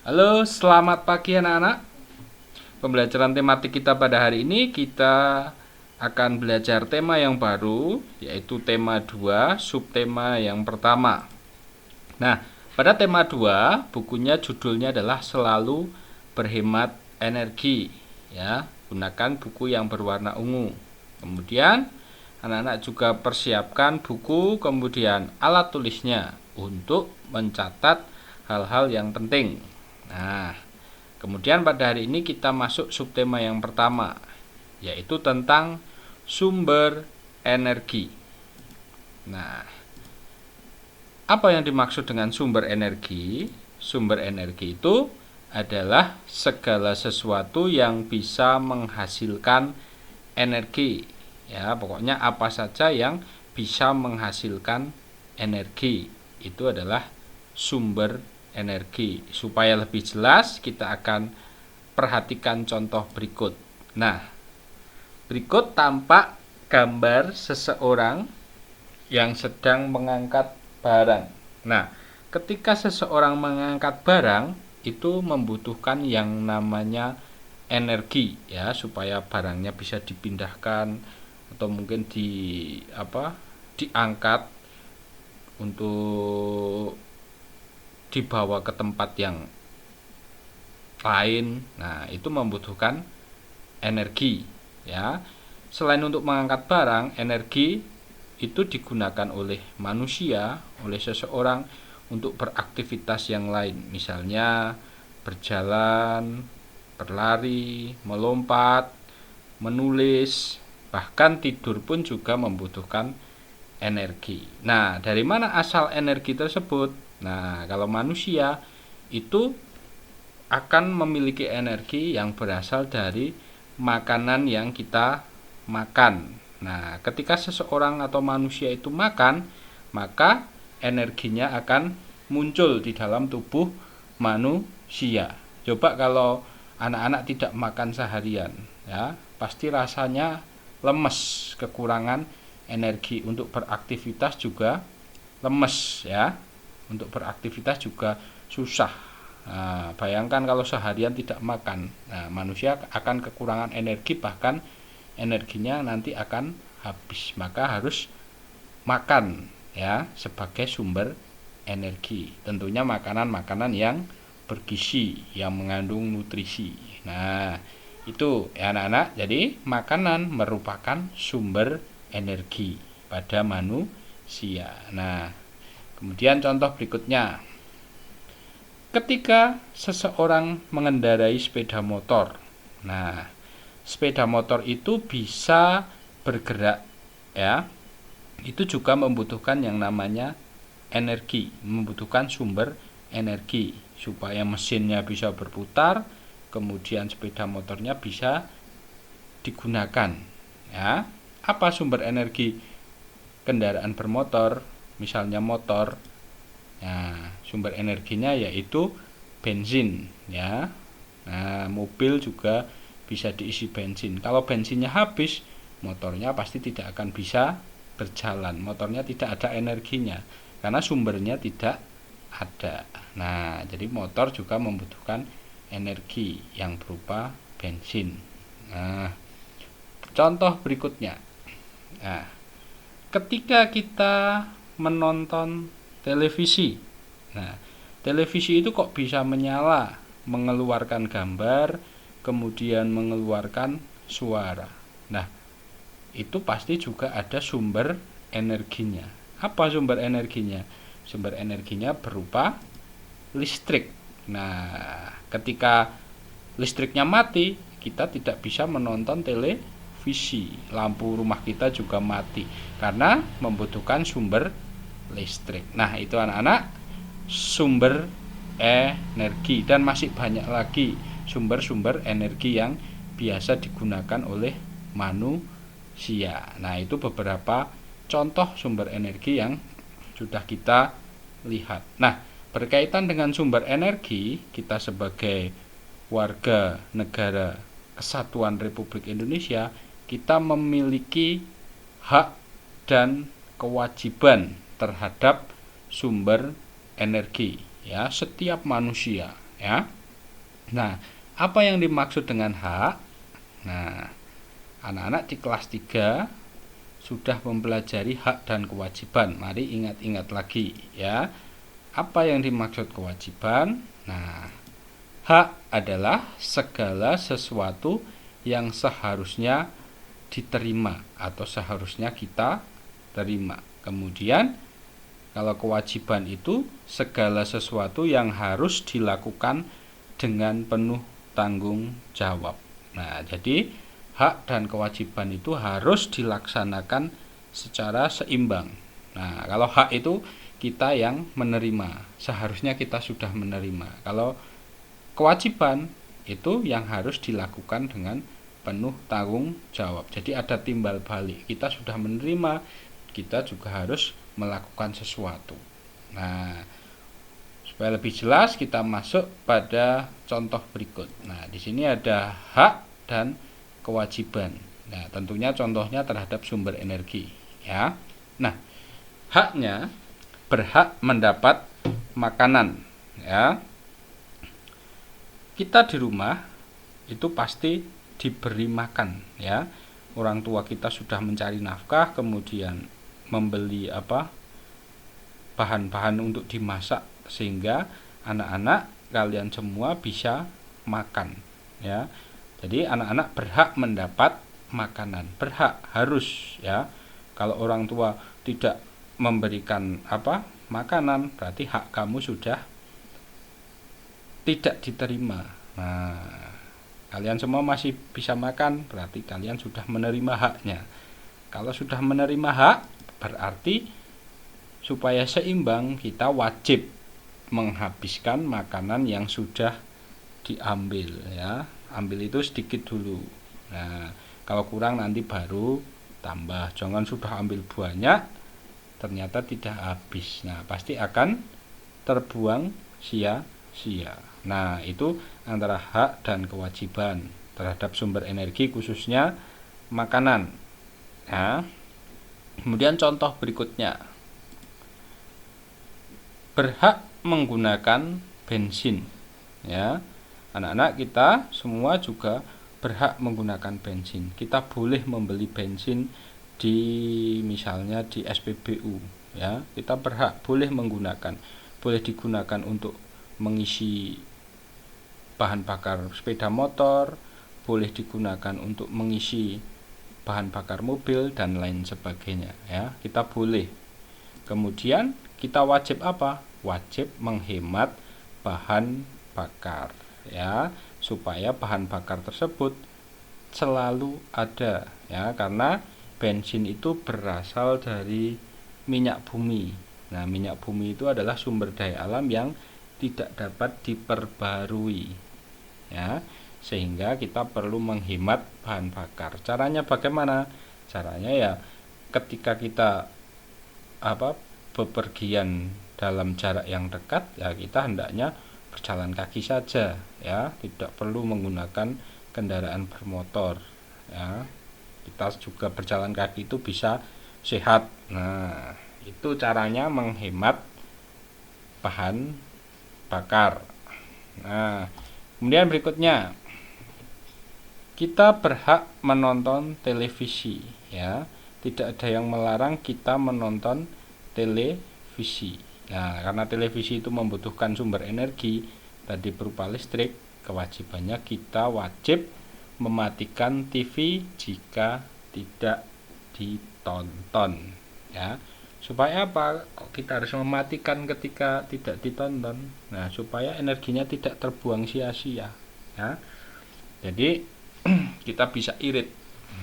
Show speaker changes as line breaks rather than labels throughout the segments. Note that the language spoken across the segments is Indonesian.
Halo, selamat pagi anak-anak. Pembelajaran tematik kita pada hari ini kita akan belajar tema yang baru, yaitu tema 2, subtema yang pertama. Nah, pada tema 2, bukunya judulnya adalah Selalu Berhemat Energi. Ya, gunakan buku yang berwarna ungu. Kemudian anak-anak juga persiapkan buku, kemudian alat tulisnya untuk mencatat hal-hal yang penting. Nah, kemudian pada hari ini kita masuk subtema yang pertama, yaitu tentang sumber energi. Nah, apa yang dimaksud dengan sumber energi? Sumber energi itu adalah segala sesuatu yang bisa menghasilkan energi. Ya, pokoknya apa saja yang bisa menghasilkan energi itu adalah sumber energi. Supaya lebih jelas, kita akan perhatikan contoh berikut. Nah, berikut tampak gambar seseorang yang sedang mengangkat barang. Nah, ketika seseorang mengangkat barang, itu membutuhkan yang namanya energi, ya, supaya barangnya bisa dipindahkan atau mungkin diangkat untuk dibawa ke tempat yang lain. Nah, itu membutuhkan energi, ya. Selain untuk mengangkat barang, energi itu digunakan oleh manusia, oleh seseorang untuk beraktivitas yang lain, misalnya berjalan, berlari, melompat, menulis, bahkan tidur pun juga membutuhkan energi. Nah, dari mana asal energi tersebut? Nah, kalau manusia itu akan memiliki energi yang berasal dari makanan yang kita makan. Nah, ketika seseorang atau manusia itu makan, maka energinya akan muncul di dalam tubuh manusia. Coba kalau anak-anak tidak makan seharian, ya, pasti rasanya lemes, kekurangan energi untuk beraktivitas juga lemes, ya. Untuk beraktivitas juga susah. Nah, bayangkan kalau seharian tidak makan. Nah, manusia akan kekurangan energi, bahkan energinya nanti akan habis. Maka harus makan, ya, sebagai sumber energi. Tentunya makanan-makanan yang bergizi, yang mengandung nutrisi. Nah, itu ya anak-anak. Jadi makanan merupakan sumber energi pada manusia. Nah, kemudian contoh berikutnya. Ketika seseorang mengendarai sepeda motor. Nah, sepeda motor itu bisa bergerak, ya. Itu juga membutuhkan yang namanya energi, membutuhkan sumber energi supaya mesinnya bisa berputar, kemudian sepeda motornya bisa digunakan, ya. Apa sumber energi kendaraan bermotor? Misalnya motor. Nah, sumber energinya yaitu bensin, ya. Nah, mobil juga bisa diisi bensin. Kalau bensinnya habis, motornya pasti tidak akan bisa berjalan. Motornya tidak ada energinya karena sumbernya tidak ada. Nah, jadi motor juga membutuhkan energi yang berupa bensin. Nah, contoh berikutnya. Nah, ketika kita menonton televisi. Nah, televisi itu kok bisa menyala, mengeluarkan gambar, kemudian mengeluarkan suara. Nah, itu pasti juga ada sumber energinya. Apa sumber energinya? Sumber energinya berupa listrik. Nah, ketika listriknya mati, kita tidak bisa menonton televisi. Lampu rumah kita juga mati karena membutuhkan sumber listrik. Nah, itu anak-anak sumber energi, dan masih banyak lagi sumber-sumber energi yang biasa digunakan oleh manusia. Nah, itu beberapa contoh sumber energi yang sudah kita lihat. Nah, berkaitan dengan sumber energi, kita sebagai warga negara Kesatuan Republik Indonesia, kita memiliki hak dan kewajiban terhadap sumber energi, ya. Setiap manusia ya. Nah, apa yang dimaksud dengan hak? Nah, anak-anak di kelas 3 sudah mempelajari hak dan kewajiban. Mari ingat-ingat lagi ya. Apa yang dimaksud kewajiban? Nah, hak adalah segala sesuatu yang seharusnya diterima atau seharusnya kita terima. Kemudian kalau kewajiban itu segala sesuatu yang harus dilakukan dengan penuh tanggung jawab. Nah, jadi hak dan kewajiban itu harus dilaksanakan secara seimbang. Nah, kalau hak itu kita yang menerima, seharusnya kita sudah menerima. Kalau kewajiban itu yang harus dilakukan dengan penuh tanggung jawab. Jadi ada timbal balik. Kita sudah menerima, kita juga harus melakukan sesuatu. Nah, supaya lebih jelas kita masuk pada contoh berikut. Nah, di sini ada hak dan kewajiban. Nah, tentunya contohnya terhadap sumber energi, ya. Nah, haknya berhak mendapat makanan, ya. Kita di rumah itu pasti diberi makan, ya. Orang tua kita sudah mencari nafkah, kemudian membeli bahan-bahan untuk dimasak sehingga anak-anak kalian semua bisa makan, ya. Jadi anak-anak berhak mendapat makanan, berhak, harus, ya. Kalau orang tua tidak memberikan makanan, berarti hak kamu sudah tidak diterima. Nah, kalian semua masih bisa makan, berarti kalian sudah menerima haknya. Kalau sudah menerima hak, berarti supaya seimbang kita wajib menghabiskan makanan yang sudah diambil, ya. Ambil itu sedikit dulu. Nah, kalau kurang nanti baru tambah. Jangan sudah ambil banyak ternyata tidak habis. Nah, pasti akan terbuang sia-sia. Nah, itu antara hak dan kewajiban terhadap sumber energi, khususnya makanan. Nah, kemudian contoh berikutnya, berhak menggunakan bensin, ya. Anak-anak kita semua juga berhak menggunakan bensin. Kita boleh membeli bensin misalnya di SPBU, ya. Kita berhak boleh menggunakan, boleh digunakan untuk mengisi bahan bakar sepeda motor, boleh digunakan untuk mengisi bahan bakar mobil dan lain sebagainya, ya. Kita boleh. Kemudian kita wajib apa? Wajib menghemat bahan bakar, ya, supaya bahan bakar tersebut selalu ada, ya, karena bensin itu berasal dari minyak bumi. Nah, minyak bumi itu adalah sumber daya alam yang tidak dapat diperbarui, ya, sehingga kita perlu menghemat bahan bakar. Caranya bagaimana? Caranya ya ketika kita bepergian dalam jarak yang dekat, ya kita hendaknya berjalan kaki saja, ya, tidak perlu menggunakan kendaraan bermotor, ya. Kita juga berjalan kaki itu bisa sehat. Nah, itu caranya menghemat bahan bakar. Nah, kemudian berikutnya, kita berhak menonton televisi, ya. Tidak ada yang melarang kita menonton televisi. Nah, karena televisi itu membutuhkan sumber energi tadi berupa listrik, kewajibannya kita wajib mematikan TV jika tidak ditonton, ya. Supaya apa? Kok kita harus mematikan ketika tidak ditonton? Nah, supaya energinya tidak terbuang sia-sia, ya. Jadi kita bisa irit.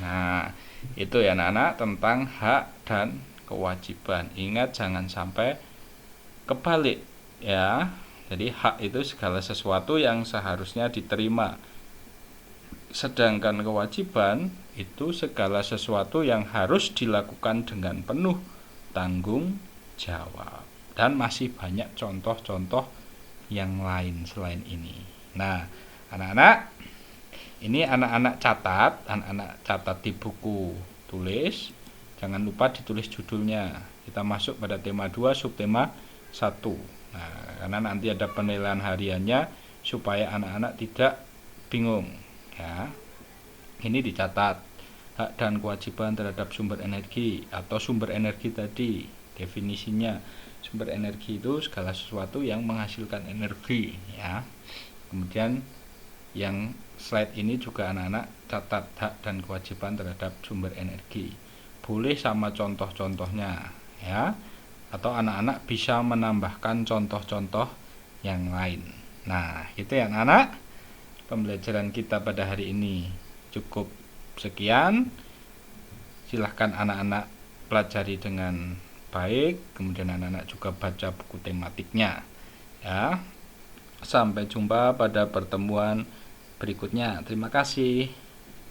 Nah, itu ya anak-anak tentang hak dan kewajiban. Ingat jangan sampai kebalik, ya. Jadi hak itu segala sesuatu yang seharusnya diterima, sedangkan kewajiban itu segala sesuatu yang harus dilakukan dengan penuh tanggung jawab. Dan masih banyak contoh-contoh yang lain selain ini. Nah, anak-anak, ini anak-anak catat di buku tulis. Jangan lupa ditulis judulnya. Kita masuk pada tema 2 subtema 1. Nah, karena nanti ada penilaian hariannya, supaya anak-anak tidak bingung ya. Ini dicatat hak dan kewajiban terhadap sumber energi atau sumber energi tadi. Definisinya, sumber energi itu segala sesuatu yang menghasilkan energi ya. Kemudian yang slide ini juga anak-anak catat hak dan kewajiban terhadap sumber energi. Boleh sama contoh-contohnya ya, atau anak-anak bisa menambahkan contoh-contoh yang lain. Nah, gitu ya anak-anak. Pembelajaran kita pada hari ini cukup sekian. Silahkan anak-anak pelajari dengan baik, kemudian anak-anak juga baca buku tematiknya ya. Sampai jumpa pada pertemuan berikutnya. Terima kasih.